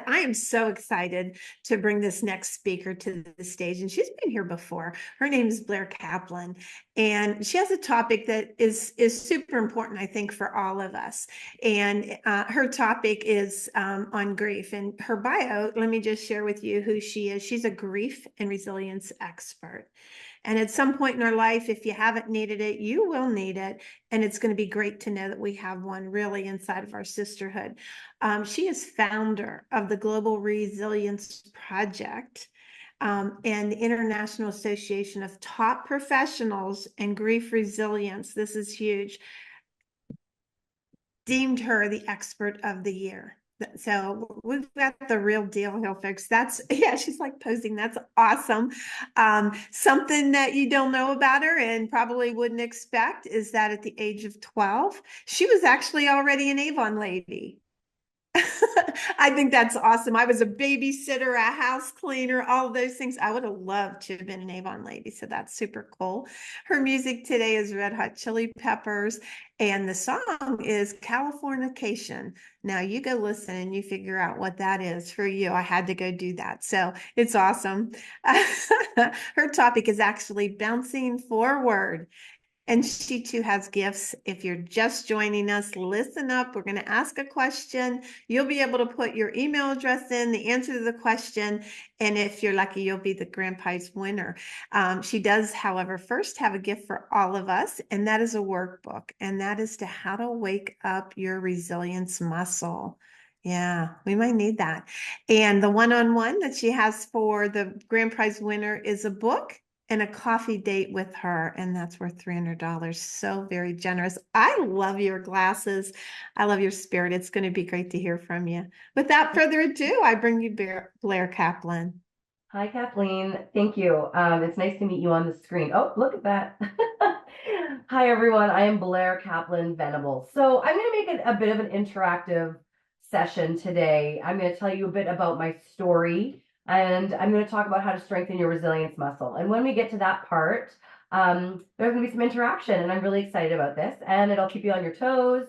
I am so excited to bring this next speaker to the stage, and she's been here before. Her name is Blair Kaplan, and she has a topic that is super important, I think, for all of us. And her topic is on grief. And her bio, let me just share with you who she is. She's a grief and resilience expert. And at some point in our life, if you haven't needed it, you will need it. And it's going to be great to know that we have one really inside of our sisterhood. She is founder of the Global Resilience Project and the International Association of Top Professionals in Grief Resilience. This is huge. Deemed her the expert of the year. So we've got the real deal here, folks. Yeah, she's like posing. That's awesome. Something that you don't know about her and probably wouldn't expect is that at the age of 12, she was actually already an Avon lady. I think that's awesome. I was a babysitter, a house cleaner, all of those things. I would have loved to have been an Avon lady. So that's super cool. Her music today is Red Hot Chili Peppers, and the song is Californication. Now you go listen and you figure out what that is for you. I had to go do that. So it's awesome. Her topic is actually bouncing forward. And she too has gifts. If you're just joining us, listen up. We're going to ask a question. You'll be able to put your email address in, the answer to the question. And if you're lucky, you'll be the grand prize winner. She does, however, first have a gift for all of us, and that is a workbook. And that is to how to wake up your resilience muscle. Yeah, we might need that. And the one-on-one that she has for the grand prize winner is a book and a coffee date with her, and that's worth $300. So very generous. I love your glasses. I love your spirit. It's going to be great to hear from you. Without further ado, I bring you Blair Kaplan. Hi, Kathleen. Thank you. It's nice to meet you on the screen. Oh, look at that. Hi, everyone. I am Blair Kaplan Venable. So I'm going to make it a bit of an interactive session today. I'm going to tell you a bit about my story, and I'm going to talk about how to strengthen your resilience muscle. And when we get to that part, there's going to be some interaction, and I'm really excited about this, and it'll keep you on your toes.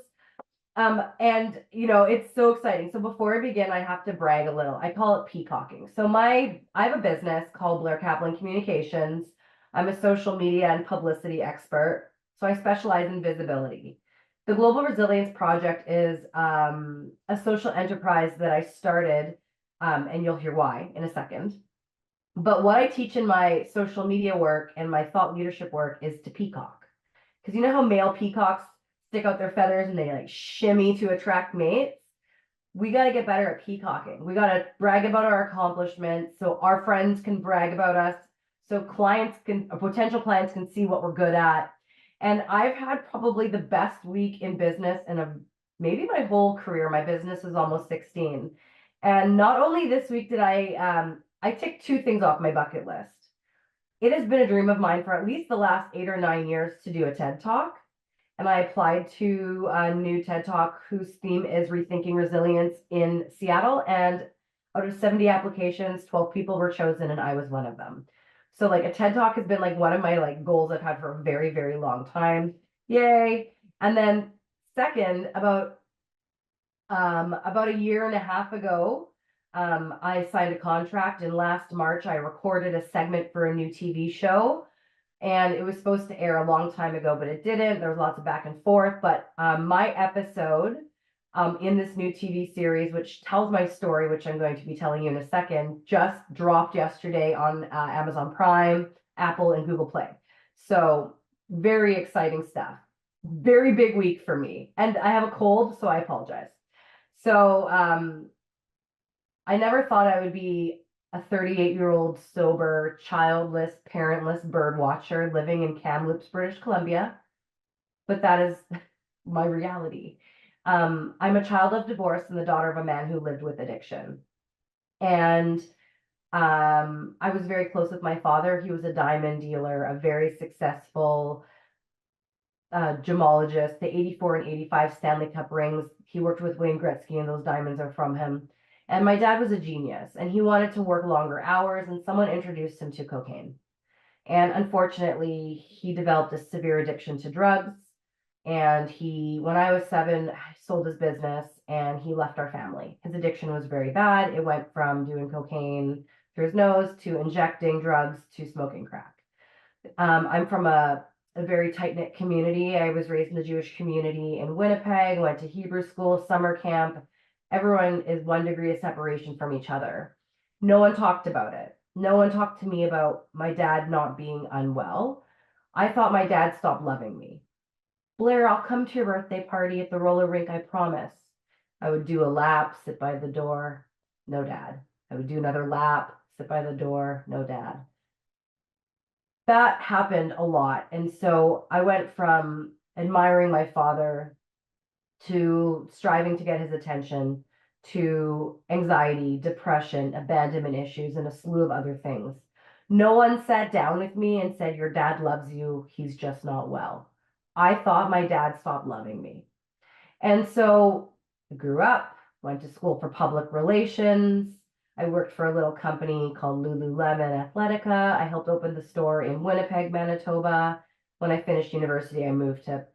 It's so exciting. So before I begin, I have to brag a little. I call it peacocking. So I have a business called Blair Kaplan Communications. I'm a social media and publicity expert. So I specialize in visibility. The Global Resilience Project is a social enterprise that I started, and you'll hear why in a second. But what I teach in my social media work and my thought leadership work is to peacock. Because you know how male peacocks stick out their feathers and they like shimmy to attract mates? We got to get better at peacocking. We got to brag about our accomplishments so our friends can brag about us, so potential clients can see what we're good at. And I've had probably the best week in business in maybe my whole career. My business is almost 16. And not only this week did I ticked 2 things off my bucket list. It has been a dream of mine for at least the last 8 or 9 years to do a TED Talk. And I applied to a new TED Talk whose theme is rethinking resilience in Seattle. And out of 70 applications, 12 people were chosen, and I was one of them. So like a TED Talk has been like one of my like goals I've had for a very, very long time. Yay. And then second, about a year and a half ago, I signed a contract, and last March I recorded a segment for a new TV show. And it was supposed to air a long time ago, but it didn't. There was lots of back and forth. But my episode in this new TV series, which tells my story, which I'm going to be telling you in a second, just dropped yesterday on Amazon Prime, Apple, and Google Play. So very exciting stuff. Very big week for me. And I have a cold, so I apologize. So I never thought I would be a 38-year-old sober, childless, parentless bird watcher living in Kamloops, British Columbia. But that is my reality. I'm a child of divorce and the daughter of a man who lived with addiction. And I was very close with my father. He was a diamond dealer, a very successful gemologist. The 84 and 85 Stanley Cup rings, he worked with Wayne Gretzky, and those diamonds are from him. And my dad was a genius, and he wanted to work longer hours, and someone introduced him to cocaine. And unfortunately, he developed a severe addiction to drugs. And when I was 7, sold his business and he left our family. His addiction was very bad. It went from doing cocaine through his nose to injecting drugs to smoking crack. I'm from a very tight-knit community. I was raised in the Jewish community in Winnipeg, went to Hebrew school, summer camp. Everyone is 1 degree of separation from each other. No one talked about it. No one talked to me about my dad not being unwell. I thought my dad stopped loving me. Blair, I'll come to your birthday party at the roller rink, I promise. I would do a lap, sit by the door, no dad. I would do another lap, sit by the door, no dad. That happened a lot. And so I went from admiring my father to striving to get his attention to anxiety, depression, abandonment issues, and a slew of other things. No one sat down with me and said, your dad loves you, he's just not well. I thought my dad stopped loving me. And so I grew up, went to school for public relations. I worked for a little company called Lululemon Athletica. I helped open the store in Winnipeg, Manitoba. When I finished university, I moved to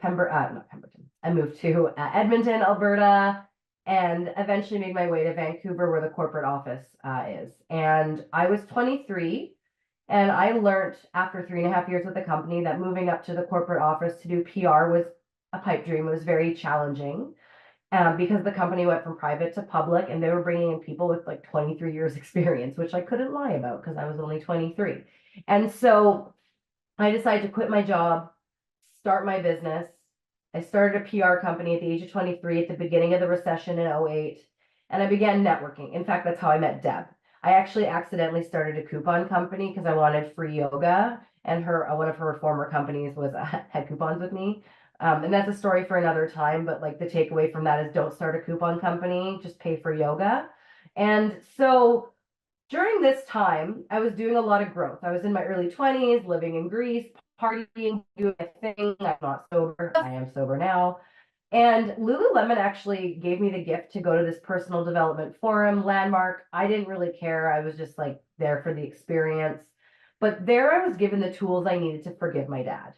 I moved to Edmonton, Alberta, and eventually made my way to Vancouver, where the corporate office is. And I was 23, and I learned after 3.5 years with the company that moving up to the corporate office to do PR was a pipe dream. It was very challenging. Because the company went from private to public, and they were bringing in people with like 23 years experience, which I couldn't lie about because I was only 23. And so I decided to quit my job, start my business. I started a PR company at the age of 23 at the beginning of the recession in 2008, and I began networking. In fact, that's how I met Deb. I actually accidentally started a coupon company because I wanted free yoga, and one of her former companies was had coupons with me. And that's a story for another time, but like the takeaway from that is don't start a coupon company, just pay for yoga. And so during this time, I was doing a lot of growth. I was in my early 20s, living in Greece, partying, doing a thing. I'm not sober. I am sober now. And Lululemon actually gave me the gift to go to this personal development forum, Landmark. I didn't really care. I was just like there for the experience. But there I was given the tools I needed to forgive my dad.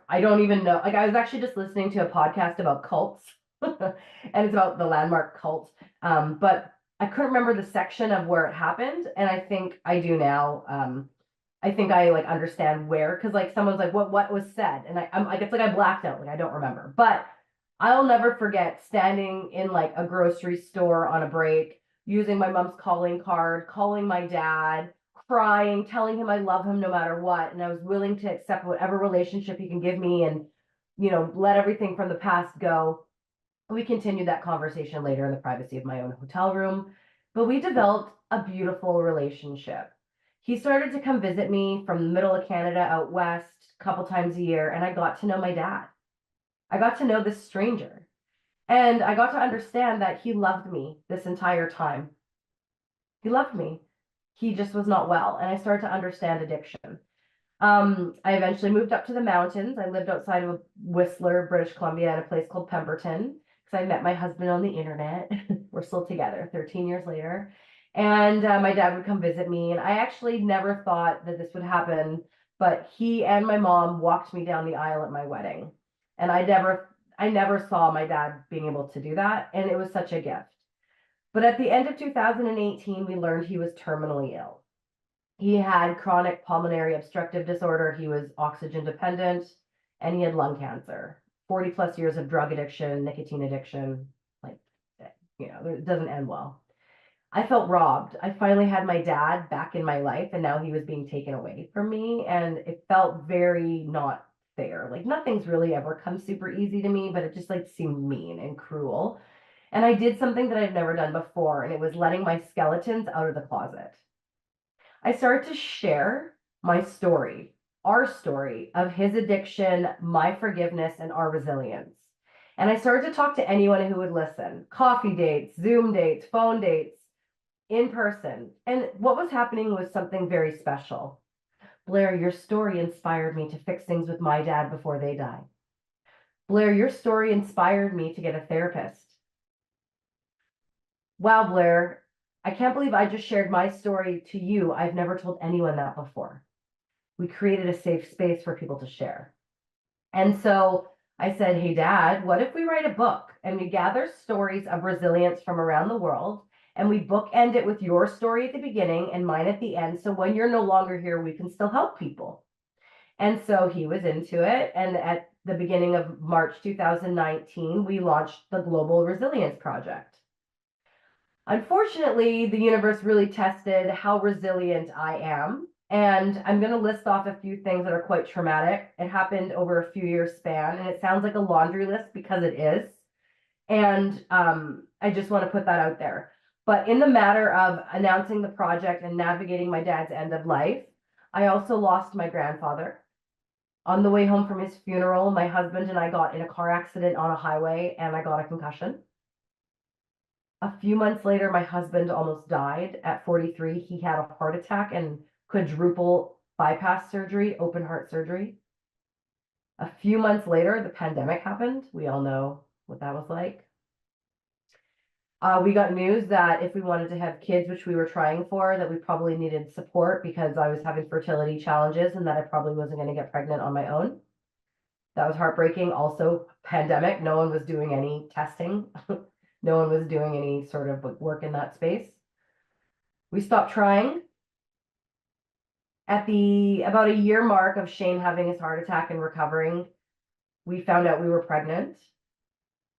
I don't even know. Like I was actually just listening to a podcast about cults and it's about the Landmark cult. But I couldn't remember the section of where it happened. And I think I do now. I think I like understand where, because like someone's like, what was said? And I'm like, it's like I blacked out, like I don't remember. But I'll never forget standing in like a grocery store on a break, using my mom's calling card, calling my dad, crying, telling him I love him no matter what. And I was willing to accept whatever relationship he can give me and, let everything from the past go. We continued that conversation later in the privacy of my own hotel room, but we developed a beautiful relationship. He started to come visit me from the middle of Canada out west a couple times a year, and I got to know my dad. I got to know this stranger, and I got to understand that he loved me this entire time. He loved me. He just was not well, and I started to understand addiction. I eventually moved up to the mountains. I lived outside of Whistler, British Columbia, at a place called Pemberton, because I met my husband on the internet. We're still together 13 years later. And my dad would come visit me. And I actually never thought that this would happen, but he and my mom walked me down the aisle at my wedding. And I never saw my dad being able to do that. And it was such a gift. But at the end of 2018, we learned he was terminally ill. He had chronic pulmonary obstructive disorder. He was oxygen dependent, and he had lung cancer. 40 plus years of drug addiction, nicotine addiction, like, it doesn't end well. I felt robbed. I finally had my dad back in my life, and now he was being taken away from me, and it felt very not fair. Like nothing's really ever come super easy to me, but it just like seemed mean and cruel. And I did something that I've never done before, and it was letting my skeletons out of the closet. I started to share my story, our story of his addiction, my forgiveness, and our resilience. And I started to talk to anyone who would listen. Coffee dates, Zoom dates, phone dates, in person. And what was happening was something very special. Blair, your story inspired me to fix things with my dad before they died. Blair, your story inspired me to get a therapist. Wow, Blair, I can't believe I just shared my story to you. I've never told anyone that before. We created a safe space for people to share. And so I said, hey, Dad, what if we write a book and we gather stories of resilience from around the world and we bookend it with your story at the beginning and mine at the end. So when you're no longer here, we can still help people. And so he was into it. And at the beginning of March 2019, we launched the Global Resilience Project. Unfortunately, the universe really tested how resilient I am. And I'm going to list off a few things that are quite traumatic. It happened over a few years span, and it sounds like a laundry list because it is. And I just want to put that out there. But in the matter of announcing the project and navigating my dad's end of life, I also lost my grandfather. On the way home from his funeral, my husband and I got in a car accident on a highway and I got a concussion. A few months later, my husband almost died at 43. He had a heart attack and quadruple bypass surgery, open heart surgery. A few months later, the pandemic happened. We all know what that was like. We got news that if we wanted to have kids, which we were trying for, that we probably needed support because I was having fertility challenges and that I probably wasn't going to get pregnant on my own. That was heartbreaking. Also, pandemic, no one was doing any testing. No one was doing any sort of work in that space. We stopped trying. At the about a year mark of Shane having his heart attack and recovering, we found out we were pregnant,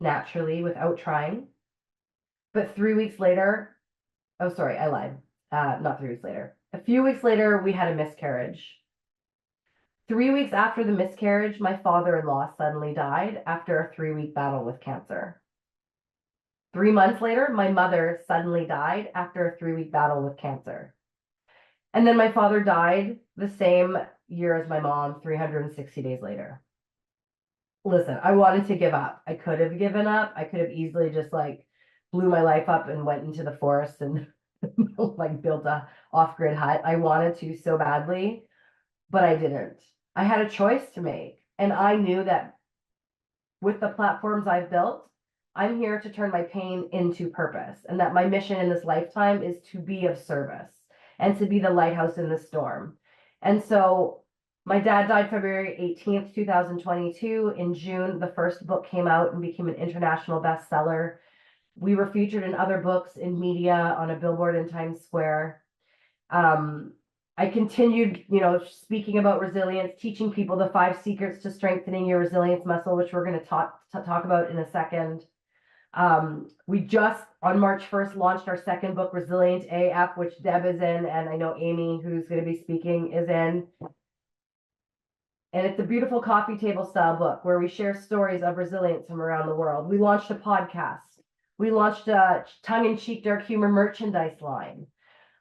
naturally, without trying. But 3 weeks later, oh, sorry, I lied. Not 3 weeks later. A few weeks later, we had a miscarriage. 3 weeks after the miscarriage, my father-in-law suddenly died after a 3-week battle with cancer. 3 months later, my mother suddenly died after a 3-week battle with cancer. And then my father died the same year as my mom, 360 days later. Listen, I wanted to give up. I could have given up. I could have easily just like blew my life up and went into the forest and like built a off-grid hut. I wanted to so badly, but I didn't. I had a choice to make. And I knew that with the platforms I've built, I'm here to turn my pain into purpose, and that my mission in this lifetime is to be of service and to be the lighthouse in the storm. And so my dad died February 18th, 2022. In June, the first book came out and became an international bestseller. We were featured in other books, in media, on a billboard in Times Square. I continued, speaking about resilience, teaching people the 5 secrets to strengthening your resilience muscle, which we're going to talk about in a second. We just on March 1st launched our second book, Resilient AF, which Deb is in, and I know Amy, who's going to be speaking, is in. And it's a beautiful coffee table style book where we share stories of resilience from around the world. We launched a podcast. We launched a tongue-in-cheek dark humor merchandise line.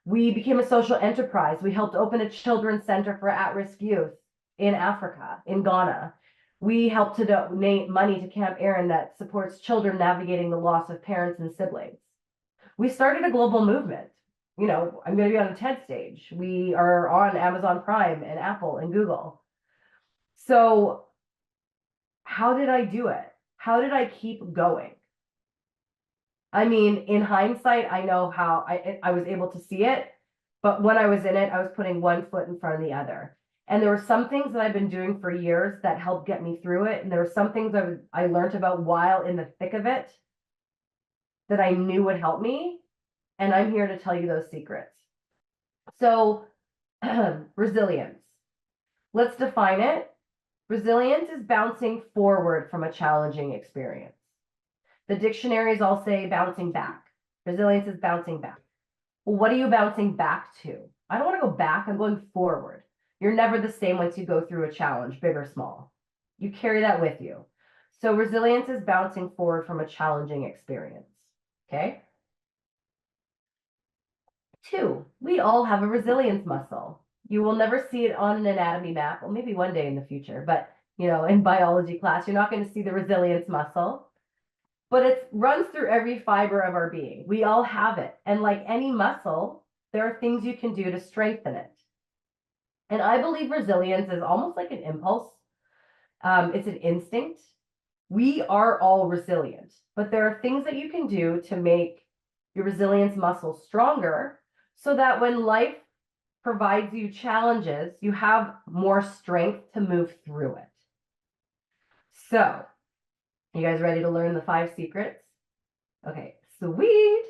We became a social enterprise. We helped open a children's center for at-risk youth in Africa, in Ghana. We helped to donate money to Camp Aaron that supports children navigating the loss of parents and siblings. We started a global movement. I'm going to be on a TED stage. We are on Amazon Prime and Apple and Google. So how did I do it? How did I keep going? I mean, in hindsight, I know how I was able to see it, but when I was in it, I was putting one foot in front of the other. And there were some things that I've been doing for years that helped get me through it. And there were some things I learned about while in the thick of it that I knew would help me. And I'm here to tell you those secrets. So resilience. Let's define it. Resilience is bouncing forward from a challenging experience. The dictionaries all say bouncing back. Resilience is bouncing back. Well, what are you bouncing back to? I don't want to go back. I'm going forward. You're never the same once you go through a challenge, big or small. You carry that with you. So resilience is bouncing forward from a challenging experience. Okay? 2, we all have a resilience muscle. You will never see it on an anatomy map. Well, maybe one day in the future, but in biology class, you're not going to see the resilience muscle. But it runs through every fiber of our being. We all have it. And like any muscle, there are things you can do to strengthen it. And I believe resilience is almost like an impulse. It's an instinct. We are all resilient, but there are things that you can do to make your resilience muscle stronger so that when life provides you challenges, you have more strength to move through it. So You guys ready to learn the 5 secrets? Okay, sweet.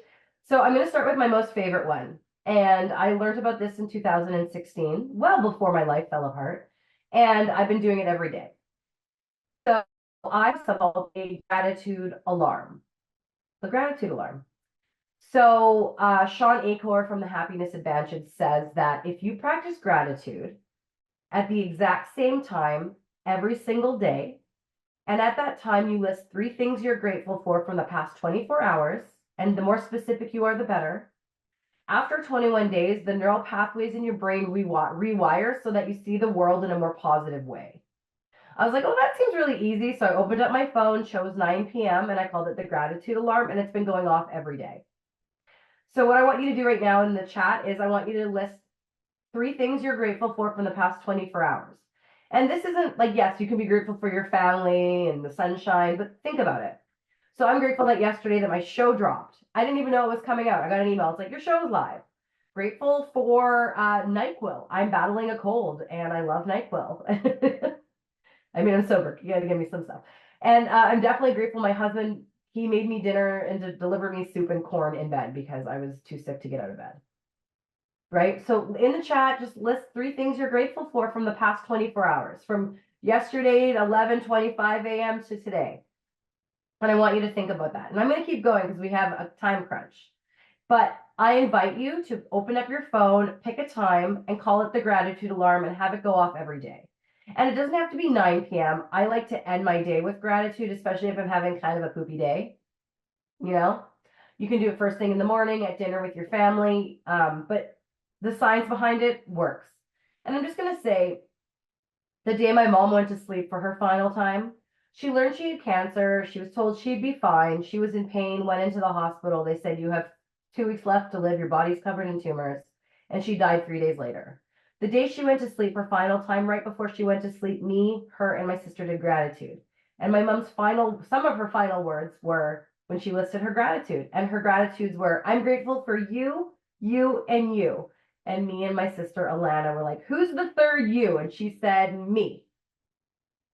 So I'm going to start with my most favorite one. And I learned about this in 2016, well before my life fell apart. And I've been doing it every day. So I called a gratitude alarm, the gratitude alarm. So Sean Acor from the Happiness Advantage says that if you practice gratitude at the exact same time every single day, and at that time you list 3 things you're grateful for from the past 24 hours, and the more specific you are, the better. After 21 days, the neural pathways in your brain rewire so that you see the world in a more positive way. I was like, oh, that seems really easy. So I opened up my phone, chose 9 p.m., and I called it the gratitude alarm, and it's been going off every day. So what I want you to do right now in the chat is I want you to list 3 things you're grateful for from the past 24 hours. And this isn't like, yes, you can be grateful for your family and the sunshine, but think about it. So I'm grateful that yesterday that my show dropped. I didn't even know it was coming out. I got an email. It's like, your show's live. Grateful for NyQuil. I'm battling a cold and I love NyQuil. I mean, I'm sober. You gotta give me some stuff. And I'm definitely grateful my husband, he made me dinner and delivered me soup and corn in bed because I was too sick to get out of bed. Right? So in the chat, just list 3 things you're grateful for from the past 24 hours, from yesterday at 11:25 a.m. to today. And I want you to think about that. And I'm going to keep going because we have a time crunch. But I invite you to open up your phone, pick a time, and call it the gratitude alarm and have it go off every day. And it doesn't have to be 9 p.m. I like to end my day with gratitude, especially if I'm having kind of a poopy day. You know, you can do it first thing in the morning at dinner with your family, but the science behind it works. And I'm just going to say, the day my mom went to sleep for her final time, she learned she had cancer. She was told she'd be fine. She was in pain, went into the hospital. They said, you have 2 weeks left to live. Your body's covered in tumors. And she died 3 days later. The day she went to sleep, her final time, right before she went to sleep, me, her, and my sister did gratitude. And my mom's some of her final words were when she listed her gratitude. And her gratitudes were, I'm grateful for you, you, and you. And me and my sister Alana were like, who's the third you? And she said, me.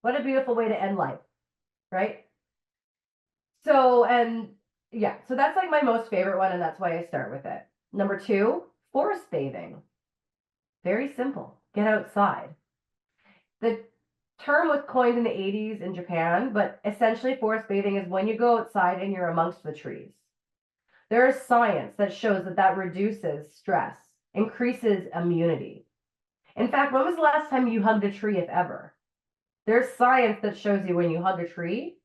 What a beautiful way to end life, right? So, and yeah, so that's like my most favorite one, and that's why I start with it. Number 2, forest bathing. Very simple. Get outside. The term was coined in the 80s in Japan, but essentially forest bathing is when you go outside and you're amongst the trees. There is science that shows that that reduces stress, increases immunity. In fact, when was the last time you hugged a tree, if ever? There's science that shows you when you hug a tree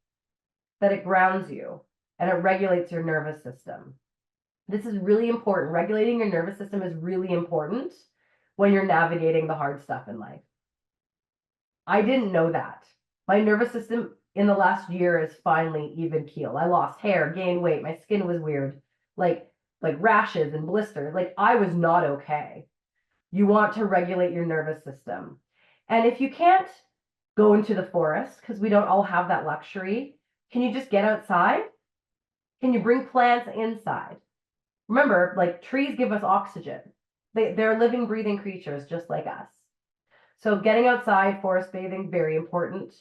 that it grounds you and it regulates your nervous system. This is really important. Regulating your nervous system is really important when you're navigating the hard stuff in life. I didn't know that. My nervous system in the last year is finally even keel. I lost hair, gained weight, my skin was weird, like rashes and blisters. Like I was not okay. You want to regulate your nervous system. And if you can't go into the forest, because we don't all have that luxury, can you just get outside? Can you bring plants inside? Remember, like trees give us oxygen. They're living, breathing creatures just like us. So getting outside, forest bathing, very important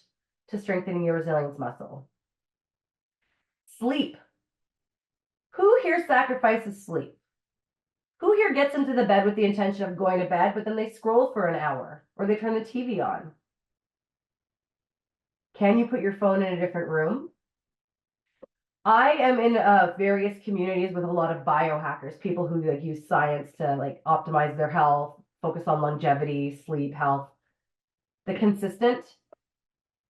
to strengthening your resilience muscle. Sleep. Who here sacrifices sleep? Who here gets into the bed with the intention of going to bed, but then they scroll for an hour or they turn the TV on? Can you put your phone in a different room? I am in various communities with a lot of biohackers, people who like use science to like optimize their health, focus on longevity, sleep, health. The consistent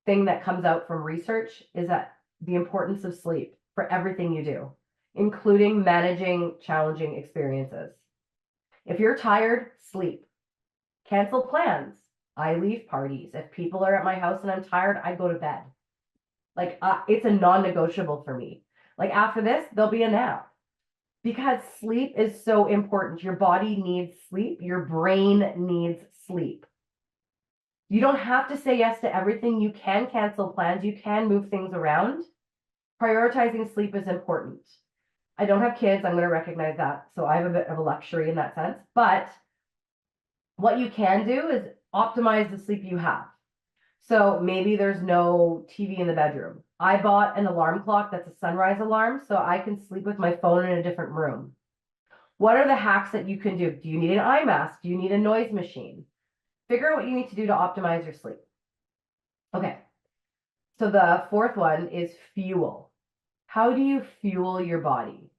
thing that comes out from research is that the importance of sleep for everything you do, including managing challenging experiences. If you're tired, sleep. Cancel plans. I leave parties. If people are at my house and I'm tired, I go to bed. Like it's a non-negotiable for me. Like after this, there'll be a nap because sleep is so important. Your body needs sleep. Your brain needs sleep. You don't have to say yes to everything. You can cancel plans. You can move things around. Prioritizing sleep is important. I don't have kids. I'm going to recognize that. So I have a bit of a luxury in that sense. But what you can do is optimize the sleep you have. So maybe there's no TV in the bedroom. I bought an alarm clock that's a sunrise alarm so I can sleep with my phone in a different room. What are the hacks that you can do? Do you need an eye mask? Do you need a noise machine? Figure out what you need to do to optimize your sleep. Okay. So the fourth one is fuel. How do you fuel your body?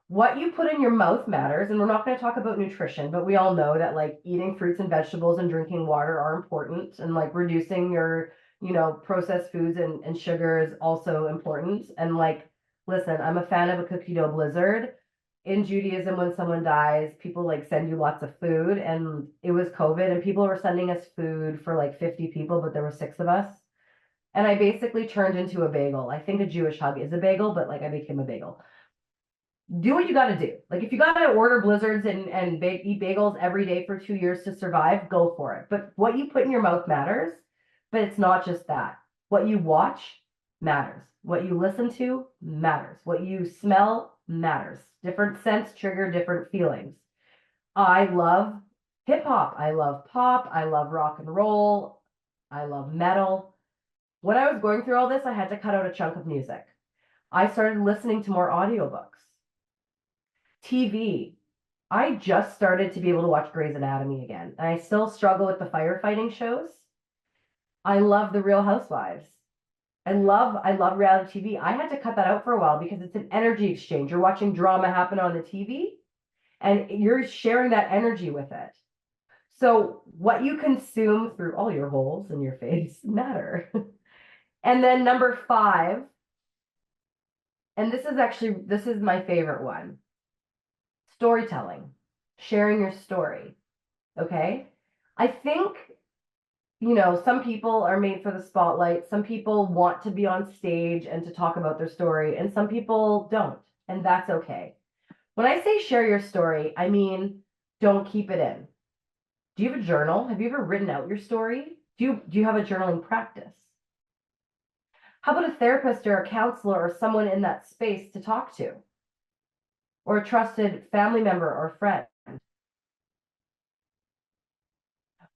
What you put in your mouth matters, and we're not going to talk about nutrition, but we all know that like eating fruits and vegetables and drinking water are important, and like reducing your, processed foods and sugar is also important. And like, listen, I'm a fan of a cookie dough blizzard. In Judaism, when someone dies, people like send you lots of food, and it was COVID, and people were sending us food for like 50 people, but there were 6 of us. And I basically turned into a bagel. I think a Jewish hug is a bagel, but like I became a bagel. Do what you got to do. Like if you got to order blizzards and eat bagels every day for 2 years to survive, go for it. But what you put in your mouth matters. But it's not just that. What you watch matters. What you listen to matters. What you smell matters. Different scents trigger different feelings. I love hip hop. I love pop. I love rock and roll. I love metal. When I was going through all this, I had to cut out a chunk of music. I started listening to more audiobooks. TV. I just started to be able to watch Grey's Anatomy again, and I still struggle with the firefighting shows. I love The Real Housewives. I love reality TV. I had to cut that out for a while because it's an energy exchange. You're watching drama happen on the TV, and you're sharing that energy with it. So what you consume through all your holes in your face matter. And then number 5, and this is my favorite one. Storytelling, sharing your story. Okay. I think, some people are made for the spotlight. Some people want to be on stage and to talk about their story, and some people don't. And that's okay. When I say share your story, I mean, don't keep it in. Do you have a journal? Have you ever written out your story? Do you have a journaling practice? How about a therapist or a counselor or someone in that space to talk to? Or a trusted family member or friend.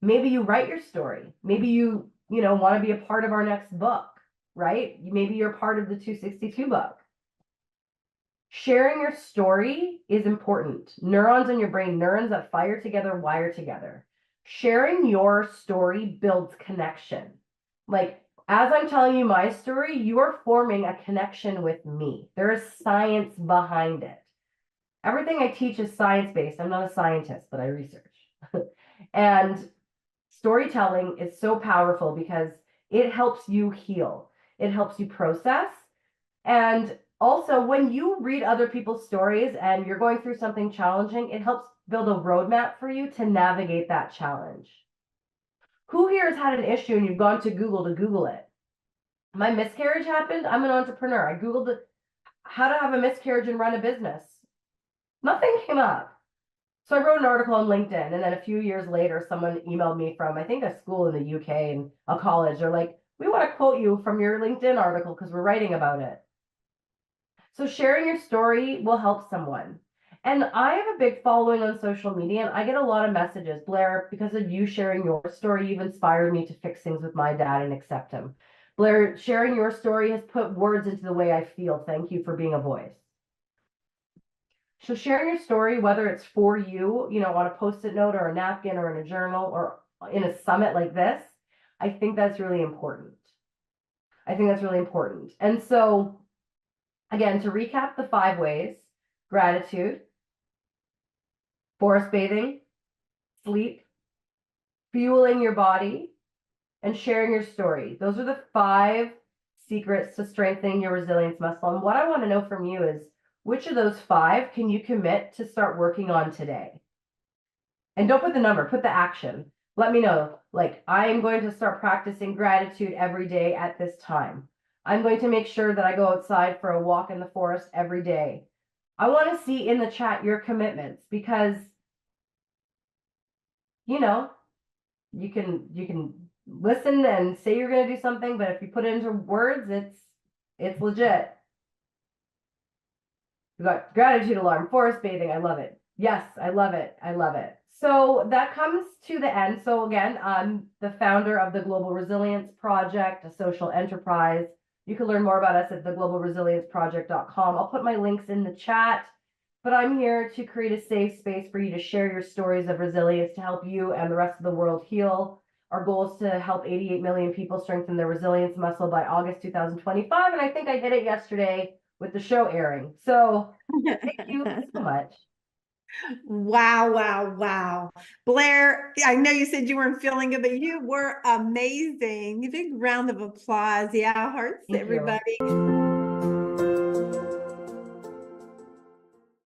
Maybe you write your story. Maybe you want to be a part of our next book, right? Maybe you're part of the 262 book. Sharing your story is important. Neurons in your brain, neurons that fire together, wire together. Sharing your story builds connection. Like, as I'm telling you my story, you are forming a connection with me. There is science behind it. Everything I teach is science-based. I'm not a scientist, but I research. And storytelling is so powerful because it helps you heal. It helps you process. And also, when you read other people's stories and you're going through something challenging, it helps build a roadmap for you to navigate that challenge. Who here has had an issue and you've gone to Google it? My miscarriage happened. I'm an entrepreneur. I Googled how to have a miscarriage and run a business. Nothing came up. So I wrote an article on LinkedIn, and then a few years later, someone emailed me from, I think, a school in the UK and a college. They're like, we want to quote you from your LinkedIn article because we're writing about it. So sharing your story will help someone. And I have a big following on social media, and I get a lot of messages. Blair, because of you sharing your story, you've inspired me to fix things with my dad and accept him. Blair, sharing your story has put words into the way I feel. Thank you for being a voice. So sharing your story, whether it's for you, on a Post-it note or a napkin or in a journal or in a summit like this, I think that's really important. And so, again, to recap the 5 ways: gratitude, forest bathing, sleep, fueling your body, and sharing your story. Those are the 5 secrets to strengthening your resilience muscle. And what I want to know from you is, which of those 5 can you commit to start working on today? And don't put the number, put the action. Let me know, like, I am going to start practicing gratitude every day at this time. I'm going to make sure that I go outside for a walk in the forest every day. I want to see in the chat your commitments, because, you can listen and say you're going to do something, but if you put it into words, it's legit. We got gratitude alarm, forest bathing. I love it. Yes, I love it. So that comes to the end. So again, I'm the founder of the Global Resilience Project, a social enterprise You can learn more about us at theglobalresilienceproject.com. I'll put my links in the chat, but I'm here to create a safe space for you to share your stories of resilience to help you and the rest of the world heal. Our goal is to help 88 million people strengthen their resilience muscle by August 2025. And I think I hit it yesterday with the show airing. So thank you so much. Wow, wow, wow. Blair, I know you said you weren't feeling it, but you were amazing. Big round of applause. Yeah, hearts, Thank you. everybody.